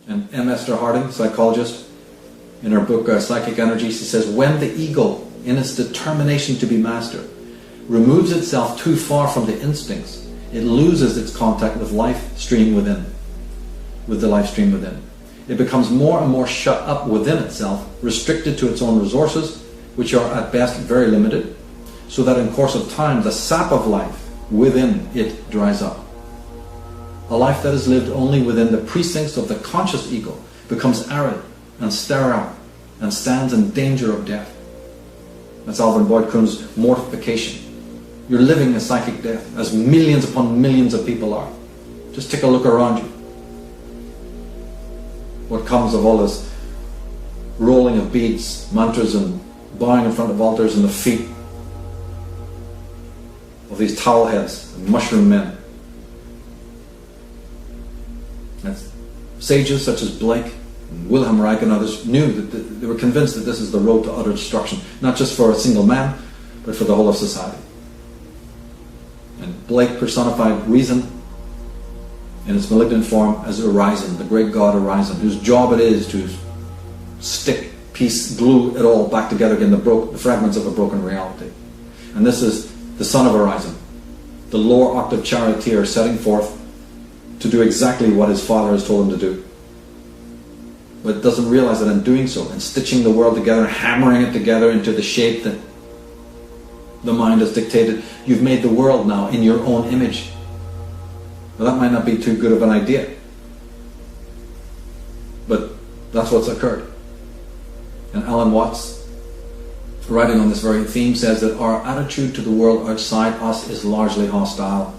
And M. Esther Harding, psychologist, in her book Psychic Energy, she says, when the ego, in its determination to be master, removes itself too far from the instincts, it loses its contact with life stream within, with the life stream within. It becomes more and more shut up within itself, restricted to its own resources, which are at best very limited, so that in course of time the sap of life within it dries up. A life that is lived only within the precincts of the conscious ego becomes arid and sterile and stands in danger of death. That's Alvin Boyd Kuhn's mortification. You're living a psychic death, as millions upon millions of people are. Just take a look around you. What comes of all this rolling of beads, mantras, and bowing in front of altars, and the feet of these towel heads and mushroom men. And sages such as Blake and Wilhelm Reich and others knew that they were convinced that this is the road to utter destruction, not just for a single man, but for the whole of society. And Blake personified reason in its malignant form as Horizon, the great god Horizon, whose job it is to stick, piece, glue it all back together again, the fragments of a broken reality. And this is the son of Horizon, the lower octave charioteer setting forth to do exactly what his father has told him to do. But doesn't realize that in doing so, and stitching the world together, hammering it together into the shape that the mind has dictated, you've made the world now in your own image. Well, that might not be too good of an idea, but that's what's occurred. And Alan Watts, writing on this very theme, says that our attitude to the world outside us is largely hostile.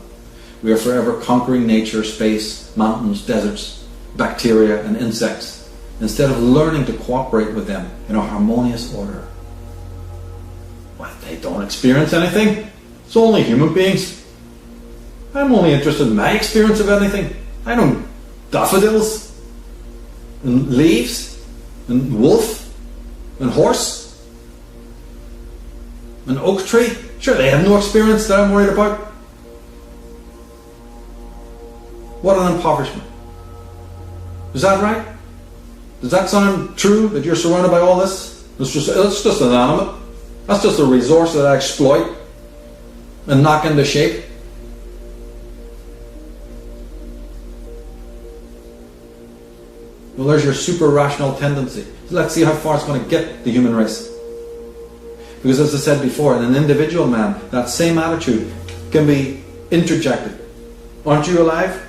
We are forever conquering nature, space, mountains, deserts, bacteria and insects, instead of learning to cooperate with them in a harmonious order. Well, they don't experience anything. It's only human beings. I'm only interested in my experience of anything. I don't daffodils and leaves and wolf and horse and oak tree. Sure, they have no experience that I'm worried about. What an impoverishment. Is that right? Does that sound true, that you're surrounded by all this? It's just inanimate. That's just a resource that I exploit and knock into shape. Well, there's your super rational tendency. Let's see how far it's going to get the human race. Because as I said before, in an individual man, that same attitude can be interjected. Aren't you alive?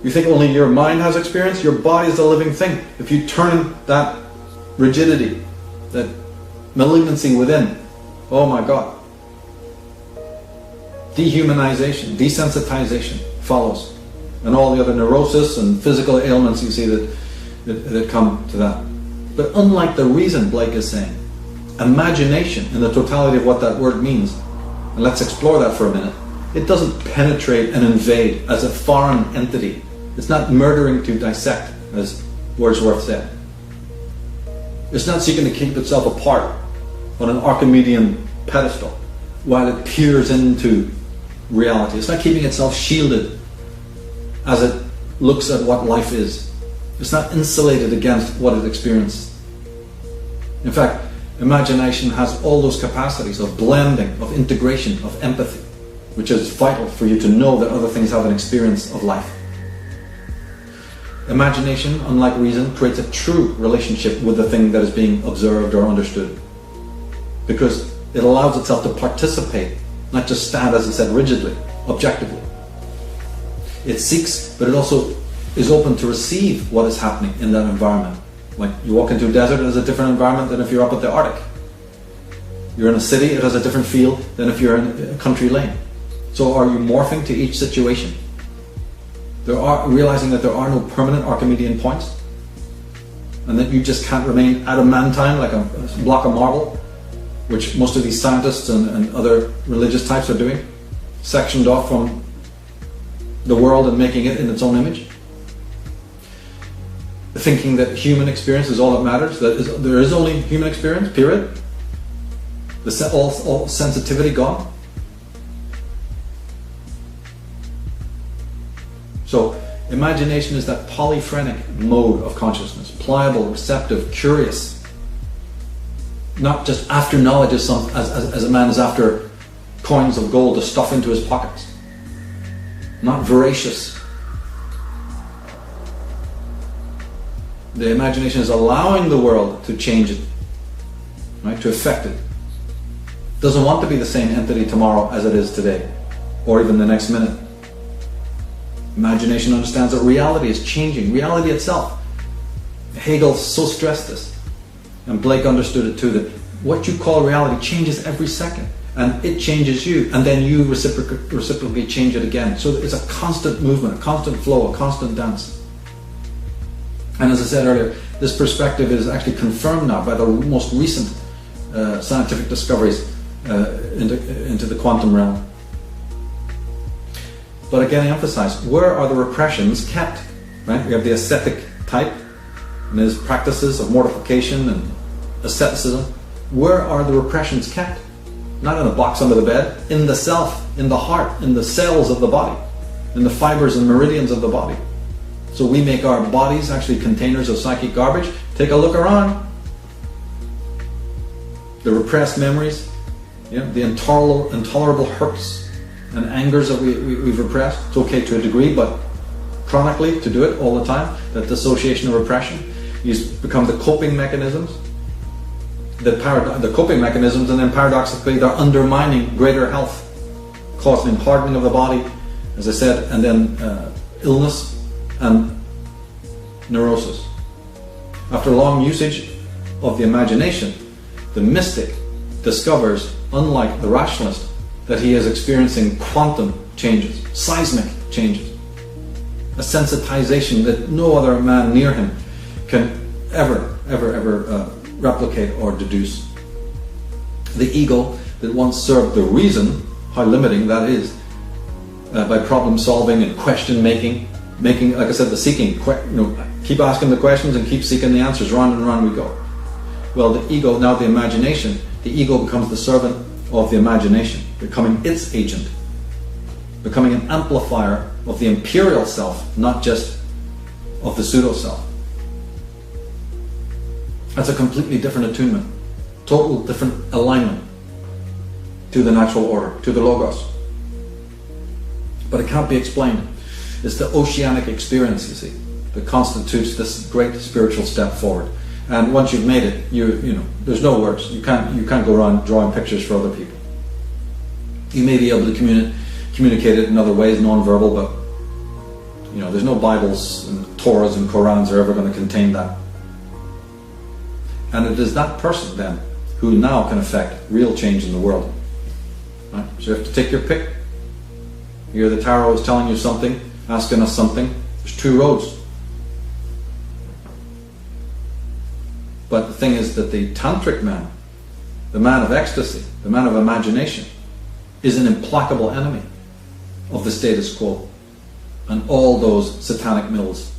You think only your mind has experience? Your body is a living thing. If you turn that rigidity, that malignancy within, oh my God. Dehumanization, desensitization follows. And all the other neurosis and physical ailments you see that come to that. But unlike the reason, Blake is saying, imagination in the totality of what that word means, and let's explore that for a minute, it doesn't penetrate and invade as a foreign entity. It's not murdering to dissect, as Wordsworth said. It's not seeking to keep itself apart on an Archimedean pedestal while it peers into reality. It's not keeping itself shielded as it looks at what life is. It's not insulated against what it experiences. In fact, imagination has all those capacities of blending, of integration, of empathy, which is vital for you to know that other things have an experience of life. Imagination, unlike reason, creates a true relationship with the thing that is being observed or understood, because it allows itself to participate, not just stand, as I said, rigidly, objectively. It seeks, but it also is open to receive what is happening in that environment. Like you walk into a desert, it has a different environment than if you're up at the Arctic. You're in a city, it has a different feel than if you're in a country lane. So are you morphing to each situation? Realizing that there are no permanent Archimedean points, and that you just can't remain adamantine like a block of marble, which most of these scientists and other religious types are doing, sectioned off from the world and making it in its own image. Thinking that human experience is all that matters, that there is only human experience, period. All sensitivity gone. So Imagination is that polyphrenic mode of consciousness, pliable, receptive, curious. Not just after knowledge as a man is after coins of gold to stuff into his pockets. Not voracious. The imagination is allowing the world to change it, right? To affect it. Doesn't want to be the same entity tomorrow as it is today, or even the next minute. Imagination understands that reality is changing, reality itself. Hegel so stressed this, and Blake understood it too, that what you call reality changes every second, and it changes you, and then you reciprocally change it again. So it's a constant movement, a constant flow, a constant dance. And as I said earlier, this perspective is actually confirmed now by the most recent scientific discoveries into the quantum realm. But again, I emphasize, where are the repressions kept? Right? We have the ascetic type and his practices of mortification and asceticism. Where are the repressions kept? Not in a box under the bed, in the self, in the heart, in the cells of the body, in the fibers and meridians of the body. So we make our bodies actually containers of psychic garbage. Take a look around. The repressed memories, the intolerable hurts and angers that we've repressed. It's okay to a degree, but chronically to do it all the time, that dissociation of repression, these become the coping mechanisms. The coping mechanisms, and then paradoxically they're undermining greater health, causing hardening of the body, as I said, and then illness and neurosis. After long usage of the imagination, the mystic discovers, unlike the rationalist, that he is experiencing quantum changes, seismic changes, a sensitization that no other man near him can ever replicate or deduce. The ego that once served the reason, how limiting that is, by problem solving and question making, like I said, the seeking, keep asking the questions and keep seeking the answers, round and round we go. Well, the ego, now the imagination, the ego becomes the servant of the imagination, becoming its agent, becoming an amplifier of the imperial self, not just of the pseudo-self. That's a completely different attunement, total different alignment to the natural order, to the Logos. But it can't be explained. It's the oceanic experience, you see, that constitutes this great spiritual step forward. And once you've made it, there's no words. You can't go around drawing pictures for other people. You may be able to communicate it in other ways, non-verbal, but there's no Bibles and Torahs and Korans are ever going to contain that. And it is that person then who now can affect real change in the world. Right? So you have to take your pick. Here the tarot is telling you something, asking us something. There's two roads. But the thing is that the tantric man, the man of ecstasy, the man of imagination, is an implacable enemy of the status quo and all those satanic mills